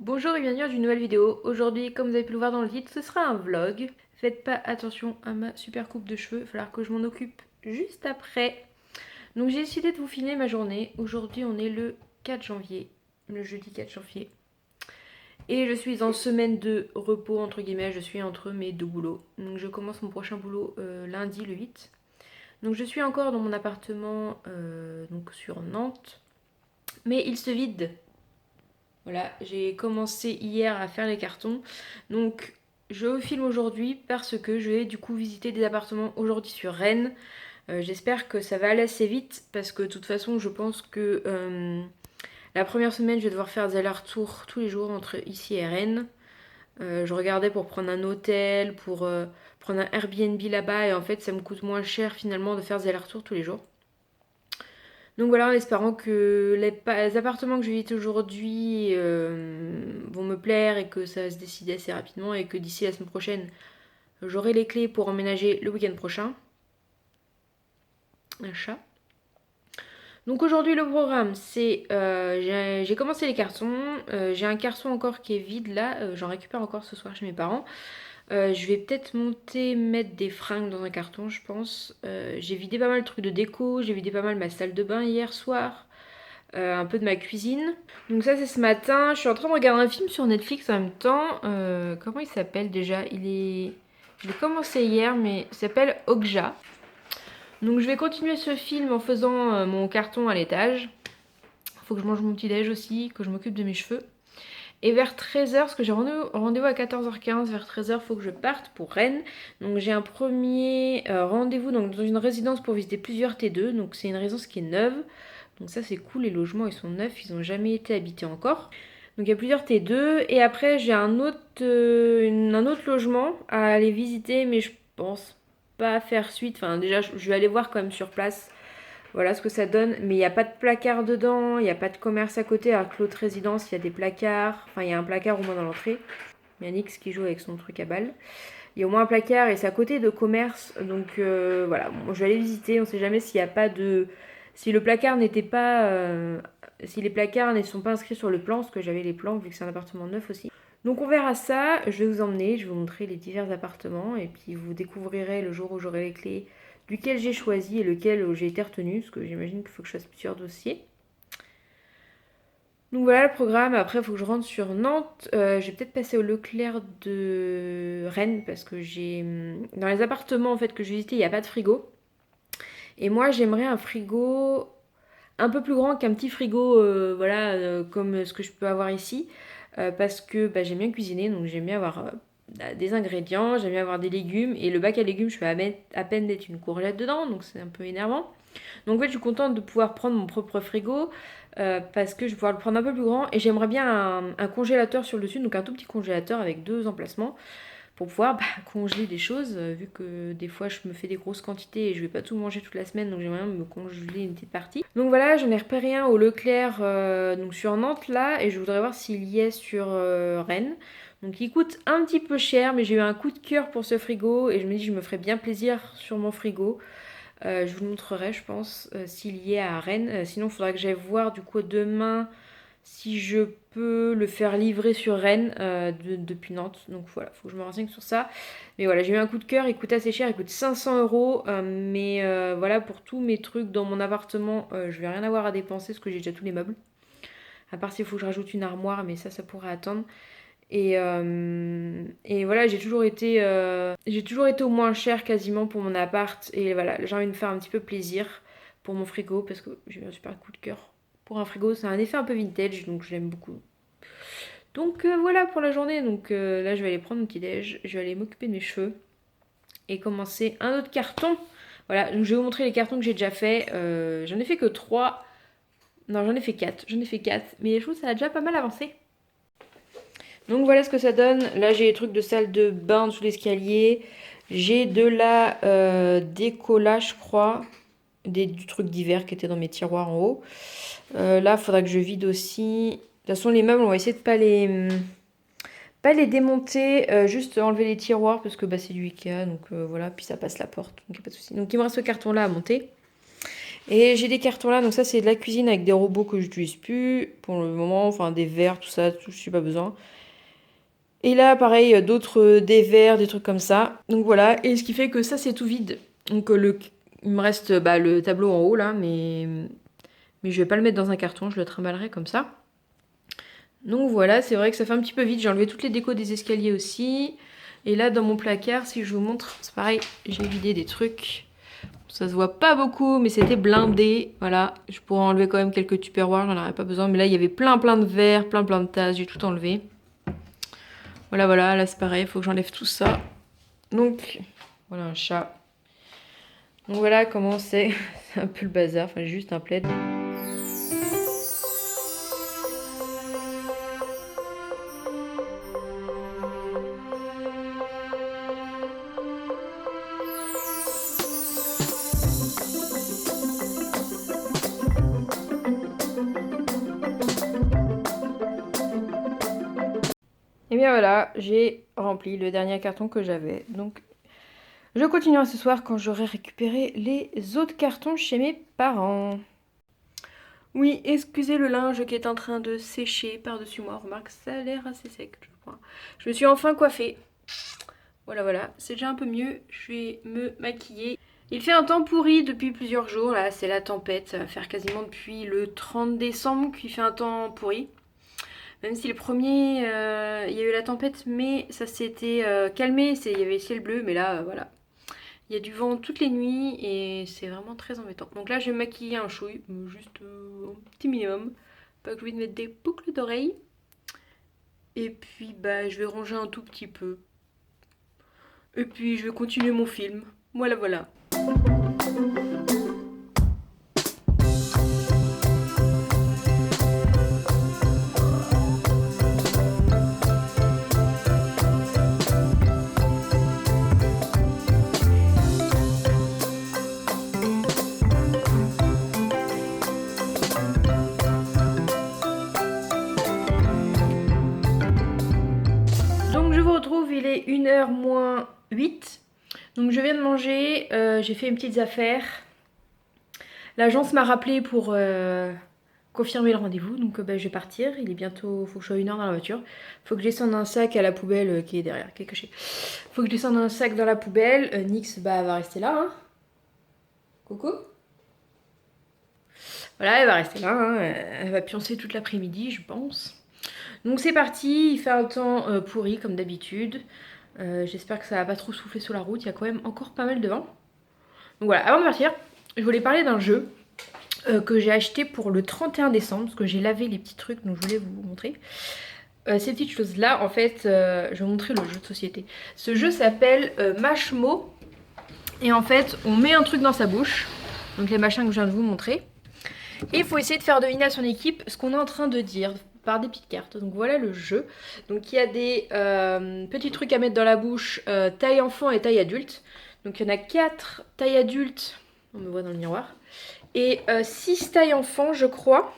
Bonjour et bienvenue dans une nouvelle vidéo. Aujourd'hui, comme vous avez pu le voir dans le titre, ce sera un vlog. Faites pas attention à ma super coupe de cheveux, il va falloir que je m'en occupe juste après. Donc j'ai décidé de vous filmer ma journée. Aujourd'hui on est le 4 janvier, le jeudi 4 janvier. Et je suis en semaine de repos entre guillemets, je suis entre mes deux boulots. Donc je commence mon prochain boulot lundi le 8. Donc je suis encore dans mon appartement donc sur Nantes. Mais il se vide. Voilà, j'ai commencé hier à faire les cartons. Donc je vous filme aujourd'hui parce que je vais du coup visiter des appartements aujourd'hui sur Rennes. J'espère que ça va aller assez vite parce que de toute façon je pense que la première semaine je vais devoir faire des allers-retours tous les jours entre ici et Rennes. Je regardais pour prendre un hôtel, pour prendre un Airbnb là-bas et en fait ça me coûte moins cher finalement de faire des allers-retours tous les jours. Donc voilà, en espérant que les appartements que je visite aujourd'hui vont me plaire et que ça va se décider assez rapidement et que d'ici la semaine prochaine, j'aurai les clés pour emménager le week-end prochain. Un chat. Donc aujourd'hui le programme c'est j'ai commencé les cartons, j'ai un carton encore qui est vide là, j'en récupère encore ce soir chez mes parents. Je vais peut-être mettre des fringues dans un carton je pense. J'ai vidé pas mal de trucs de déco, j'ai vidé pas mal ma salle de bain hier soir. Un peu de ma cuisine. Donc ça c'est ce matin. Je suis en train de regarder un film sur Netflix en même temps. Comment il s'appelle déjà Je l'ai commencé hier mais il s'appelle Okja. Donc je vais continuer ce film en faisant mon carton à l'étage. Faut que je mange mon petit déj aussi, que je m'occupe de mes cheveux. Et vers 13h, parce que j'ai rendez-vous à 14h15, vers 13h, il faut que je parte pour Rennes. Donc j'ai un premier rendez-vous dans une résidence pour visiter plusieurs T2. Donc c'est une résidence qui est neuve. Donc ça c'est cool, les logements ils sont neufs, ils n'ont jamais été habités encore. Donc il y a plusieurs T2 et après j'ai un autre logement à aller visiter mais je pense pas faire suite. Enfin déjà je vais aller voir quand même sur place. Voilà ce que ça donne. Mais il n'y a pas de placard dedans, il n'y a pas de commerce à côté. Alors que l'autre résidence il y a des placards. Enfin il y a un placard au moins dans l'entrée. Il y a Nix qui joue avec son truc à balles. Il y a au moins un placard et c'est à côté de commerce. Donc voilà, bon, je vais aller visiter. On ne sait jamais s'il n'y a pas de... Si le placard n'était pas... si les placards ne sont pas inscrits sur le plan, parce que j'avais les plans vu que c'est un appartement neuf aussi. Donc on verra ça. Je vais vous emmener, je vais vous montrer les divers appartements. Et puis vous découvrirez le jour où j'aurai les clés duquel j'ai choisi et lequel j'ai été retenue. Parce que j'imagine qu'il faut que je fasse plusieurs dossiers. Donc voilà le programme. Après, il faut que je rentre sur Nantes. Je vais peut-être passer au Leclerc de Rennes parce que j'ai dans les appartements en fait que j'ai visités, il n'y a pas de frigo. Et moi, j'aimerais un frigo un peu plus grand qu'un petit frigo, voilà, comme ce que je peux avoir ici, parce que bah, j'aime bien cuisiner, donc j'aime bien avoir des ingrédients, j'aime bien avoir des légumes, et le bac à légumes, je fais à peine d'être une courgette dedans, donc c'est un peu énervant. Donc en fait, je suis contente de pouvoir prendre mon propre frigo parce que je vais pouvoir le prendre un peu plus grand et j'aimerais bien un congélateur sur le dessus, donc un tout petit congélateur avec deux emplacements pour pouvoir congeler des choses vu que des fois je me fais des grosses quantités et je vais pas tout manger toute la semaine donc j'aimerais bien me congeler une petite partie. Donc voilà, j'en ai repéré un au Leclerc donc sur Nantes là et je voudrais voir s'il y est sur Rennes. Donc il coûte un petit peu cher mais j'ai eu un coup de cœur pour ce frigo et je me dis que je me ferais bien plaisir sur mon frigo. Je vous le montrerai, je pense, s'il y est à Rennes. Sinon, il faudra que j'aille voir du coup demain si je peux le faire livrer sur Rennes depuis Nantes. Donc voilà, il faut que je me renseigne sur ça. Mais voilà, j'ai eu un coup de cœur, il coûte assez cher, il coûte 500 €. Mais voilà, pour tous mes trucs dans mon appartement, je vais rien avoir à dépenser parce que j'ai déjà tous les meubles. À part s'il faut que je rajoute une armoire, mais ça pourrait attendre. Et voilà, j'ai toujours été au moins cher quasiment pour mon appart. Et voilà, j'ai envie de me faire un petit peu plaisir pour mon frigo parce que j'ai eu un super coup de cœur pour un frigo. C'est un effet un peu vintage, donc je l'aime beaucoup. Donc voilà pour la journée. Donc là, je vais aller prendre mon petit déj, je vais aller m'occuper de mes cheveux et commencer un autre carton. Voilà, donc je vais vous montrer les cartons que j'ai déjà fait. J'en ai fait que 3. Non, j'en ai fait 4. J'en ai fait 4. Mais je trouve que ça a déjà pas mal avancé. Donc voilà ce que ça donne. Là j'ai les trucs de salle de bain sous l'escalier. J'ai de la décolla je crois. Du truc d'hiver qui était dans mes tiroirs en haut. Là il faudra que je vide aussi. De toute façon les meubles on va essayer de pas les démonter. Juste enlever les tiroirs parce que bah, c'est du Ikea. Donc voilà. Puis ça passe la porte. Donc il n'y a pas de souci. Donc il me reste ce carton là à monter. Et j'ai des cartons là, donc ça c'est de la cuisine avec des robots que j'utilise plus pour le moment, enfin des verres, tout ça, tout, je n'ai pas besoin. Et là pareil, d'autres des verres, des trucs comme ça. Donc voilà, et ce qui fait que ça c'est tout vide. Donc il me reste le tableau en haut là, mais je vais pas le mettre dans un carton, je le trimballerai comme ça. Donc voilà, c'est vrai que ça fait un petit peu vide. J'ai enlevé toutes les décos des escaliers aussi. Et là, dans mon placard, si je vous montre, c'est pareil, j'ai vidé des trucs. Ça se voit pas beaucoup, mais c'était blindé. Voilà, je pourrais enlever quand même quelques tupperwares, j'en aurais pas besoin. Mais là, il y avait plein de verres, plein de tasses, j'ai tout enlevé. Voilà, là c'est pareil, il faut que j'enlève tout ça. Donc, voilà un chat. Donc voilà comment c'est. C'est un peu le bazar, enfin juste un plaid. Et bien voilà, j'ai rempli le dernier carton que j'avais. Donc je continuerai ce soir quand j'aurai récupéré les autres cartons chez mes parents. Oui, excusez le linge qui est en train de sécher par-dessus moi. Remarque, ça a l'air assez sec, je crois. Je me suis enfin coiffée. Voilà, c'est déjà un peu mieux. Je vais me maquiller. Il fait un temps pourri depuis plusieurs jours, là, c'est la tempête. Ça va faire quasiment depuis le 30 décembre qu'il fait un temps pourri. Même si le premier, il y a eu la tempête, mais ça s'était calmé. Il y avait le ciel bleu, mais là, voilà. Il y a du vent toutes les nuits et c'est vraiment très embêtant. Donc là, je vais me maquiller un chouille, juste un petit minimum. Pas que je vais mettre des boucles d'oreilles. Et puis, je vais ranger un tout petit peu. Et puis, je vais continuer mon film. Voilà. Donc je vous retrouve, il est 1h moins 8. Donc je viens de manger, j'ai fait une petite affaire. L'agence m'a rappelé pour confirmer le rendez-vous, donc je vais partir. Il est bientôt, faut que je sois 1h dans la voiture. Faut que je descende un sac à la poubelle qui est derrière, qui est caché. Faut que je descende un sac dans la poubelle. Nix va rester là. Hein. Coucou. Voilà, elle va rester là. Hein. Elle va pioncer toute l'après-midi, je pense. Donc c'est parti, il fait un temps pourri comme d'habitude. J'espère que ça va pas trop souffler sur la route, il y a quand même encore pas mal de vent. Donc voilà, avant de partir, je voulais parler d'un jeu que j'ai acheté pour le 31 décembre, parce que j'ai lavé les petits trucs, donc je voulais vous montrer. Ces petites choses là, en fait, je vais vous montrer le jeu de société. Ce jeu s'appelle Mashmo, et en fait, on met un truc dans sa bouche, donc les machins que je viens de vous montrer, et il faut essayer de faire deviner à son équipe ce qu'on est en train de dire par des petites cartes. Donc voilà le jeu. Donc il y a des petits trucs à mettre dans la bouche, taille enfant et taille adulte. Donc il y en a 4 taille adulte, on me voit dans le miroir, et 6 taille enfant je crois.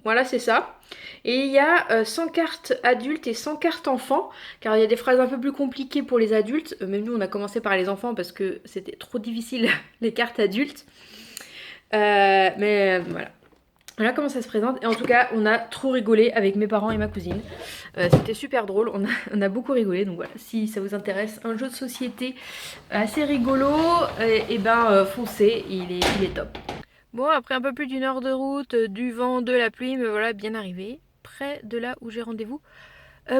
Voilà, c'est ça. Et il y a 100 cartes adultes et 100 cartes enfants, car il y a des phrases un peu plus compliquées pour les adultes. Même nous, on a commencé par les enfants parce que c'était trop difficile, les cartes adultes. Mais voilà. Voilà comment ça se présente. Et en tout cas, on a trop rigolé avec mes parents et ma cousine. C'était super drôle. On a beaucoup rigolé. Donc voilà, si ça vous intéresse, un jeu de société assez rigolo, et foncez, il est top. Bon, après un peu plus d'une heure de route, du vent, de la pluie, me voilà bien arrivé, près de là où j'ai rendez-vous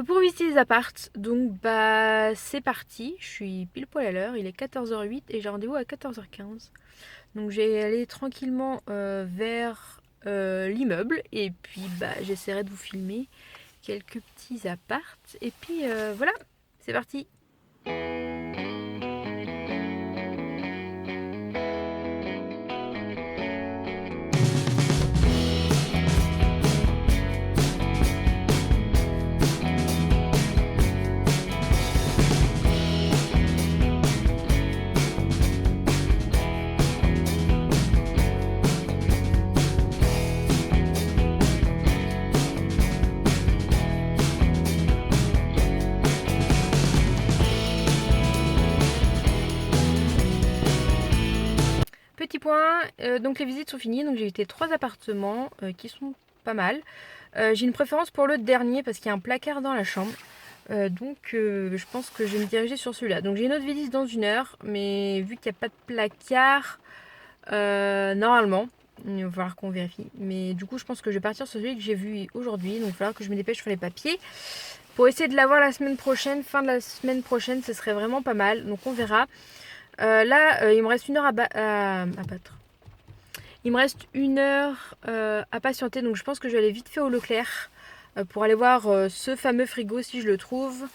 pour visiter les appartes. Donc c'est parti. Je suis pile poil à l'heure. Il est 14h08 et j'ai rendez-vous à 14h15. Donc je vais aller tranquillement vers l'immeuble et puis j'essaierai de vous filmer quelques petits appartes et puis voilà, c'est parti. donc les visites sont finies. Donc j'ai visité 3 appartements qui sont pas mal. J'ai une préférence pour le dernier parce qu'il y a un placard dans la chambre. Donc je pense que je vais me diriger sur celui-là. Donc j'ai une autre visite dans 1 heure, mais vu qu'il n'y a pas de placard, normalement, il va falloir qu'on vérifie. Mais du coup je pense que je vais partir sur celui que j'ai vu aujourd'hui. Donc il va falloir que je me dépêche sur les papiers. Pour essayer de l'avoir la semaine prochaine, fin de la semaine prochaine, ce serait vraiment pas mal. Donc on verra. Là, il me reste 1 heure à battre. Il me reste 1 heure à patienter. Donc je pense que je vais aller vite fait au Leclerc pour aller voir ce fameux frigo si je le trouve.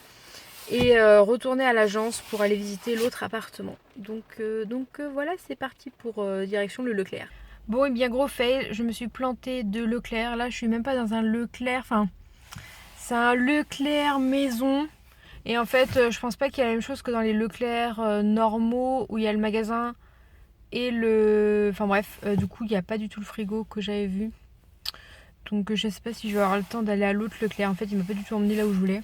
Et retourner à l'agence pour aller visiter l'autre appartement. Donc voilà, c'est parti pour direction le Leclerc. Bon, et bien gros fail, je me suis plantée de Leclerc. Là, je suis même pas dans un Leclerc. Enfin, c'est un Leclerc maison. Et en fait, je pense pas qu'il y a la même chose que dans les Leclerc normaux où il y a le magasin et le... Enfin bref, du coup, il n'y a pas du tout le frigo que j'avais vu. Donc je sais pas si je vais avoir le temps d'aller à l'autre Leclerc. En fait, il m'a pas du tout emmené là où je voulais.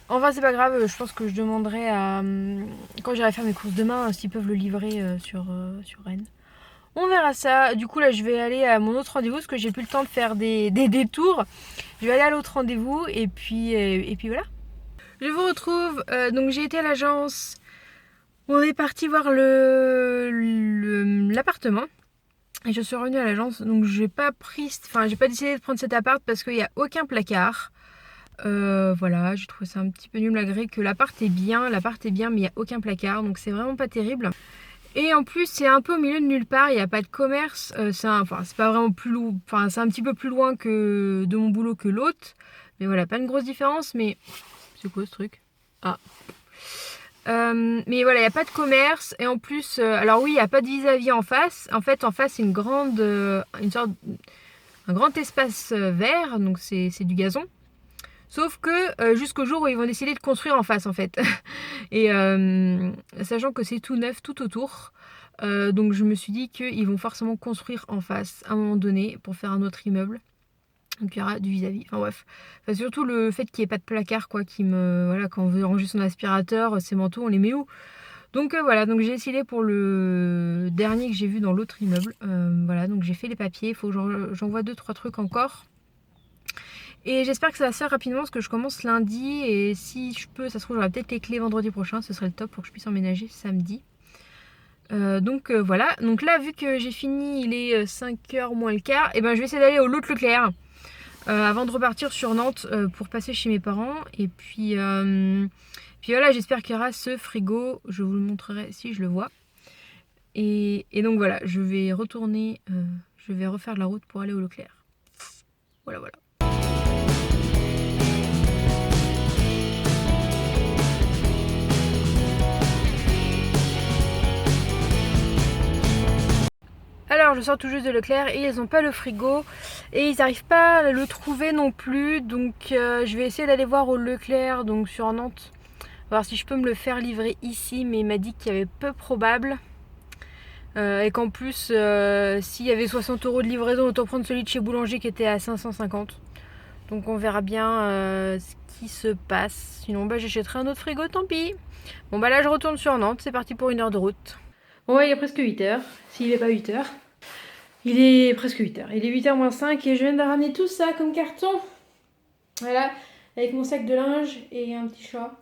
Enfin, c'est pas grave, je pense que je demanderai à... Quand j'irai faire mes courses demain, s'ils peuvent le livrer sur Rennes. On verra ça. Du coup, là, je vais aller à mon autre rendez-vous parce que j'ai plus le temps de faire des détours. Je vais aller à l'autre rendez-vous et puis voilà. Je vous retrouve. Donc, j'ai été à l'agence. On est parti voir l'appartement. Et je suis revenue à l'agence. Donc, j'ai pas décidé de prendre cet appart parce qu'il n'y a aucun placard. Voilà, j'ai trouvé ça un petit peu nul malgré que l'appart est bien, mais il n'y a aucun placard. Donc, c'est vraiment pas terrible. Et en plus, c'est un peu au milieu de nulle part, il n'y a pas de commerce. C'est pas vraiment plus loin. Enfin, c'est un petit peu plus loin que de mon boulot que l'autre. Mais voilà, pas une grosse différence. Mais c'est quoi ce truc? Ah. Mais voilà, il n'y a pas de commerce. Et en plus, alors oui, il n'y a pas de vis-à-vis en face. En fait, en face, c'est un grand espace vert. Donc, c'est du gazon. Sauf que jusqu'au jour où ils vont décider de construire en face en fait. Et sachant que c'est tout neuf tout autour. Donc je me suis dit qu'ils vont forcément construire en face à un moment donné pour faire un autre immeuble. Donc il y aura du vis-à-vis. Enfin bref. Enfin, surtout le fait qu'il n'y ait pas de placard quoi. Voilà, quand on veut ranger son aspirateur, ses manteaux, on les met où? Donc voilà, donc j'ai décidé pour le dernier que j'ai vu dans l'autre immeuble. Voilà, donc j'ai fait les papiers. Il faut que j'envoie 2-3 trucs encore. Et j'espère que ça va se faire rapidement parce que je commence lundi et si je peux, ça se trouve j'aurai peut-être les clés vendredi prochain, ce serait le top pour que je puisse emménager samedi. Donc voilà, donc là vu que j'ai fini, il est 5h moins le quart, et ben je vais essayer d'aller au Lot Leclerc avant de repartir sur Nantes pour passer chez mes parents. Et puis voilà, j'espère qu'il y aura ce frigo, je vous le montrerai si je le vois. Et donc voilà, je vais retourner, je vais refaire la route pour aller au Leclerc. Voilà. Alors je sors tout juste de Leclerc et ils n'ont pas le frigo et ils n'arrivent pas à le trouver non plus, donc je vais essayer d'aller voir au Leclerc donc sur Nantes, voir si je peux me le faire livrer ici, mais il m'a dit qu'il y avait peu probable et qu'en plus s'il y avait 60 € de livraison, autant prendre celui de chez Boulanger qui était à 550. Donc on verra bien ce qui se passe, sinon bah j'achèterai un autre frigo, tant pis. Bon bah là je retourne sur Nantes, c'est parti pour 1 heure de route. Bon ouais, il est presque 8h, s'il n'est pas 8h. Il est presque 8h. Il est 8h moins 5 et je viens de ramener tout ça comme carton. Voilà, avec mon sac de linge et un petit chat.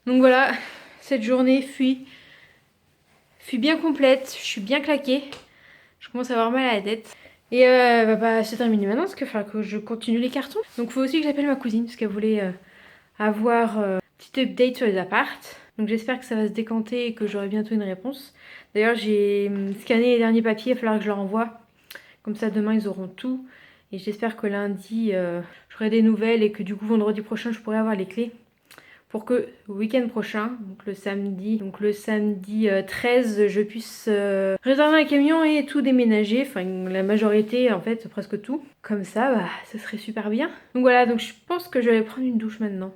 Donc voilà, cette journée fut bien complète. Je suis bien claquée. Je commence à avoir mal à la tête. Et va pas se terminer maintenant parce qu'il va falloir que je continue les cartons. Donc il faut aussi que j'appelle ma cousine parce qu'elle voulait avoir un petit update sur les apparts. Donc j'espère que ça va se décanter et que j'aurai bientôt une réponse. D'ailleurs j'ai scanné les derniers papiers, il va falloir que je leur envoie. Comme ça demain ils auront tout. Et j'espère que lundi j'aurai des nouvelles et que du coup vendredi prochain je pourrai avoir les clés. Pour que le week-end prochain, donc le samedi 13, je puisse réserver un camion et tout déménager. Enfin la majorité en fait, presque tout. Comme ça, bah ce serait super bien. Donc voilà, donc je pense que je vais aller prendre une douche maintenant.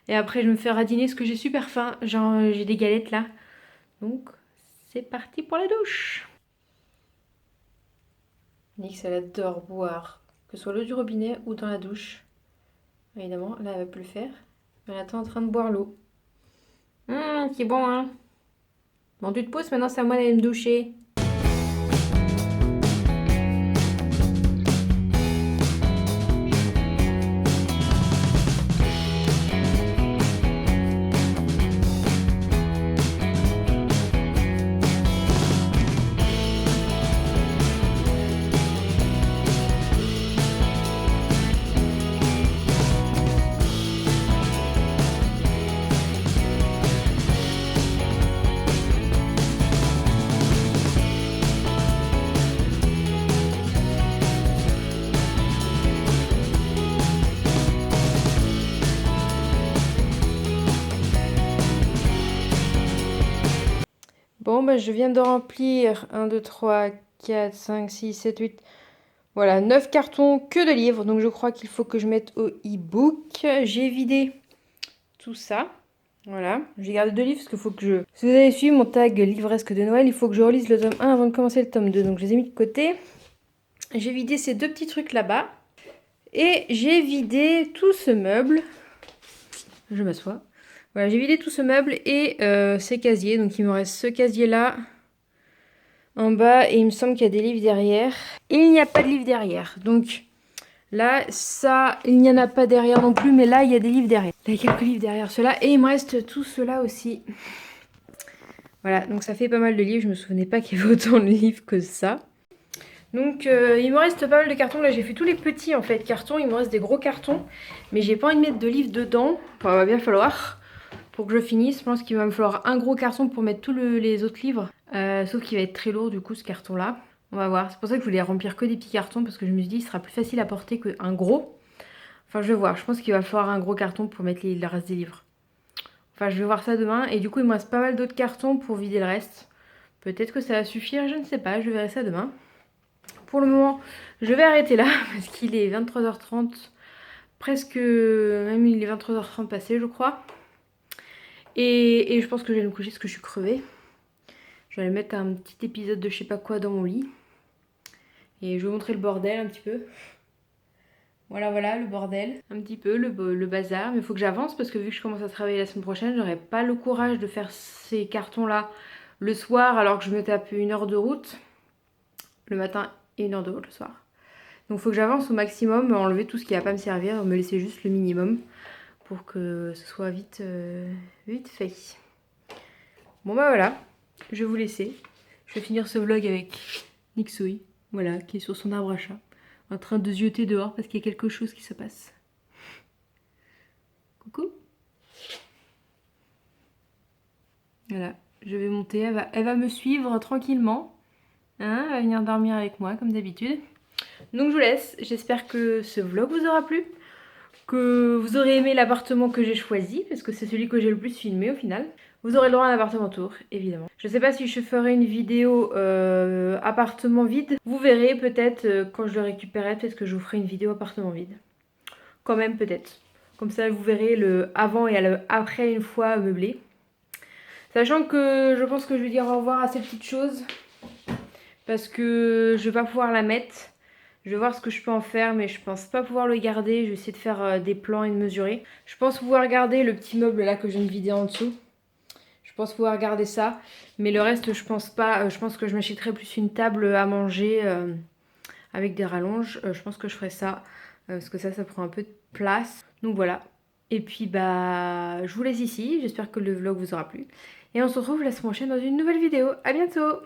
Et après je me ferai dîner parce que j'ai super faim. Genre j'ai des galettes là. Donc c'est parti pour la douche. Nix elle adore boire, que ce soit l'eau du robinet ou dans la douche. Évidemment, là elle va plus le faire. Elle est en train de boire l'eau. C'est bon hein. Bon tu te pousses, maintenant c'est à moi d'aller me doucher. Bon, bah, je viens de remplir 1, 2, 3, 4, 5, 6, 7, 8. Voilà, 9 cartons que de livres. Donc je crois qu'il faut que je mette au e-book. J'ai vidé tout ça. Voilà, j'ai gardé 2 livres parce qu'il faut que je... Si vous avez suivi mon tag livresque de Noël, il faut que je relise le tome 1 avant de commencer le tome 2. Donc je les ai mis de côté. J'ai vidé ces 2 petits trucs là-bas. Et j'ai vidé tout ce meuble. Je m'assois. Voilà, j'ai vidé tout ce meuble et ces casiers. Donc il me reste ce casier-là en bas et il me semble qu'il y a des livres derrière. Et il n'y a pas de livres derrière. Donc là, ça, il n'y en a pas derrière non plus, mais là, il y a des livres derrière. Il y a quelques livres derrière ceux-là et il me reste tout cela aussi. Voilà, donc ça fait pas mal de livres. Je me souvenais pas qu'il y avait autant de livres que ça. Donc il me reste pas mal de cartons. Là, j'ai fait tous les petits en fait cartons. Il me reste des gros cartons. Mais j'ai pas envie de mettre de livres dedans. Enfin, il va bien falloir. Pour que je finisse, je pense qu'il va me falloir un gros carton pour mettre tous les autres livres. Sauf qu'il va être très lourd du coup ce carton là. On va voir. C'est pour ça que je voulais remplir que des petits cartons. Parce que je me suis dit il sera plus facile à porter qu'un gros. Enfin je vais voir. Je pense qu'il va falloir un gros carton pour mettre le reste des livres. Enfin je vais voir ça demain. Et du coup il me reste pas mal d'autres cartons pour vider le reste. Peut-être que ça va suffire. Je ne sais pas. Je verrai ça demain. Pour le moment je vais arrêter là. Parce qu'il est 23h30. Presque... Même il est 23h30 passé je crois. Et je pense que je vais me coucher parce que je suis crevée. Je vais aller mettre un petit épisode de je sais pas quoi dans mon lit. Et je vais vous montrer le bordel un petit peu. Voilà, voilà, le bordel. Un petit peu, le bazar. Mais il faut que j'avance parce que vu que je commence à travailler la semaine prochaine, j'aurai pas le courage de faire ces cartons-là le soir alors que je me tape 1 heure de route. Le matin et 1 heure de route le soir. Donc il faut que j'avance au maximum, enlever tout ce qui va pas me servir, me laisser juste le minimum pour que ce soit vite fait. Bon bah voilà, je vais vous laisser. Je vais finir ce vlog avec Nixoui, voilà, qui est sur son arbre à chat, en train de zioter dehors parce qu'il y a quelque chose qui se passe. Coucou. Voilà, je vais monter, elle va me suivre tranquillement. Hein, elle va venir dormir avec moi comme d'habitude. Donc je vous laisse, j'espère que ce vlog vous aura plu, que vous aurez aimé l'appartement que j'ai choisi, parce que c'est celui que j'ai le plus filmé au final. Vous aurez le droit à un appartement tour, évidemment. Je sais pas si je ferai une vidéo appartement vide. Vous verrez peut-être quand je le récupérerai, peut-être que je vous ferai une vidéo appartement vide. Quand même peut-être. Comme ça vous verrez le avant et le après une fois meublé. Sachant que je pense que je vais dire au revoir à cette petite chose. Parce que je vais pas pouvoir la mettre. Je vais voir ce que je peux en faire, mais je pense pas pouvoir le garder. Je vais essayer de faire des plans et de mesurer. Je pense pouvoir garder le petit meuble là que je viens de vider en dessous. Je pense pouvoir garder ça. Mais le reste, je pense pas. Je pense que je m'achèterai plus une table à manger avec des rallonges. Je pense que je ferai ça. Parce que ça prend un peu de place. Donc voilà. Et puis bah, je vous laisse ici. J'espère que le vlog vous aura plu. Et on se retrouve la semaine prochaine dans une nouvelle vidéo. À bientôt!